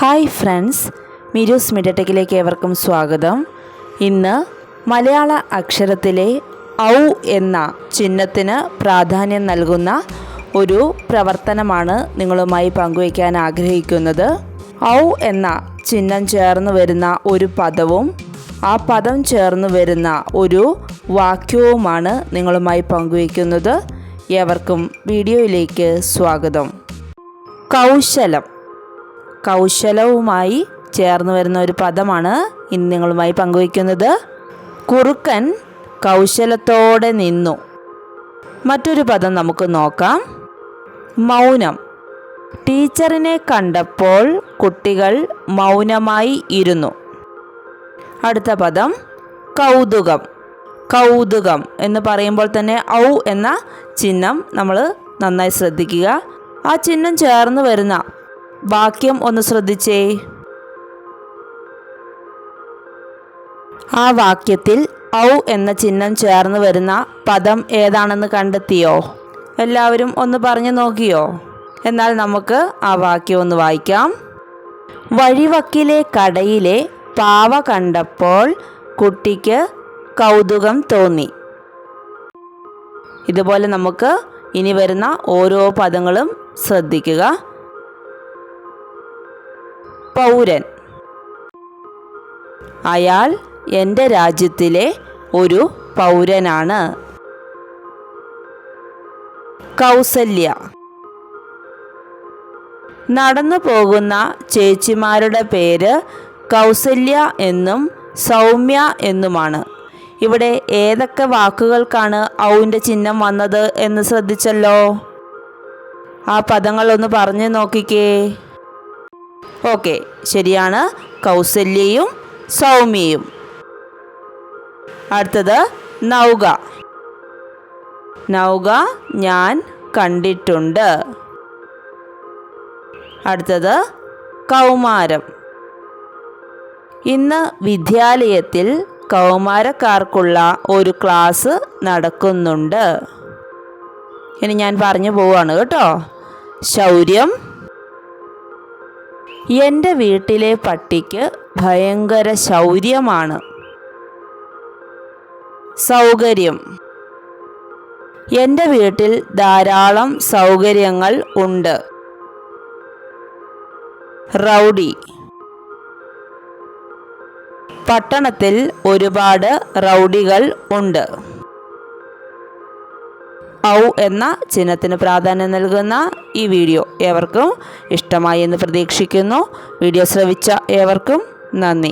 Hi friends, മിരൂസ് മീഡിയടെക്കിലേക്ക് ഏവർക്കും സ്വാഗതം. ഇന്ന് മലയാള അക്ഷരത്തിലെ ഔ എന്ന ചിഹ്നത്തിന് പ്രാധാന്യം നൽകുന്ന ഒരു പ്രവർത്തനമാണ് നിങ്ങളുമായി പങ്കുവയ്ക്കാൻ ആഗ്രഹിക്കുന്നത്. ഔ എന്ന ചിഹ്നം ചേർന്ന് വരുന്ന ഒരു പദവും ആ പദം ചേർന്ന് വരുന്ന ഒരു വാക്യവുമാണ് നിങ്ങളുമായി പങ്കുവയ്ക്കുന്നത്. ഏവർക്കും വീഡിയോയിലേക്ക് സ്വാഗതം. കൗശലം. കൗശലവുമായി ചേർന്ന് വരുന്ന ഒരു പദമാണ് ഇന്ന് നിങ്ങളുമായി പങ്കുവയ്ക്കുന്നത്. കുറുക്കൻ കൗശലത്തോടെ നിന്നു. മറ്റൊരു പദം നമുക്ക് നോക്കാം. മൗനം. ടീച്ചറിനെ കണ്ടപ്പോൾ കുട്ടികൾ മൗനമായി ഇരുന്നു. അടുത്ത പദം കൗതുകം. കൗതുകം എന്ന് പറയുമ്പോൾ തന്നെ ഔ എന്ന ചിഹ്നം നമ്മൾ നന്നായി ശ്രദ്ധിക്കുക. ആ ചിഹ്നം ചേർന്ന് വരുന്ന വാക്യം ഒന്ന് ശ്രദ്ധിച്ചേ. ആ വാക്യത്തിൽ ഔ എന്ന ചിഹ്നം ചേർന്ന് വരുന്ന പദം ഏതാണെന്ന് കണ്ടെത്തിയോ? എല്ലാവരും ഒന്ന് പറഞ്ഞു നോക്കിയോ? എന്നാൽ നമുക്ക് ആ വാക്യം ഒന്ന് വായിക്കാം. വഴിവക്കിലെ കടയിലെ പാവ കണ്ടപ്പോൾ കുട്ടിക്ക് കൗതുകം തോന്നി. ഇതുപോലെ നമുക്ക് ഇനി വരുന്ന ഓരോ പദങ്ങളും ശ്രദ്ധിക്കുക. പൗരൻ. അയാൾ എൻ്റെ രാജ്യത്തിലെ ഒരു പൗരനാണ്. കൗസല്യ. നടന്നു പോകുന്ന ചേച്ചിമാരുടെ പേര് കൗസല്യ എന്നും സൗമ്യ എന്നുമാണ്. ഇവിടെ ഏതൊക്കെ വാക്കുകൾക്കാണ് ഔവിൻ്റെ ചിഹ്നം വന്നത് എന്ന് ശ്രദ്ധിച്ചല്ലോ. ആ പദങ്ങളൊന്ന് പറഞ്ഞു നോക്കിക്കേ. ഓക്കെ, ശരിയാണ്. കൗസല്യയും സൗമ്യയും. അടുത്തത് നൗക. നൗക ഞാൻ കണ്ടിട്ടുണ്ട്. അടുത്തത് കൗമാരം. ഇന്ന് വിദ്യാലയത്തിൽ കൗമാരക്കാർക്കുള്ള ഒരു ക്ലാസ് നടക്കുന്നുണ്ട്. ഇനി ഞാൻ പറഞ്ഞു പോവാണ് കേട്ടോ. ശൗര്യം. എൻ്റെ വീട്ടിലെ പട്ടിക്ക് ഭയങ്കര ശൗര്യമാണ്. സൗകര്യം. എൻ്റെ വീട്ടിൽ ധാരാളം സൗകര്യങ്ങൾ ഉണ്ട്. റൗഡി. പട്ടണത്തിൽ ഒരുപാട് റൗഡികൾ ഉണ്ട്. ഔ എന്ന ചിഹ്നത്തിന് പ്രാധാന്യം നൽകുന്ന ഈ വീഡിയോ ഏവർക്കും ഇഷ്ടമായി എന്ന് പ്രതീക്ഷിക്കുന്നു. വീഡിയോ ശ്രവിച്ച ഏവർക്കും നന്ദി.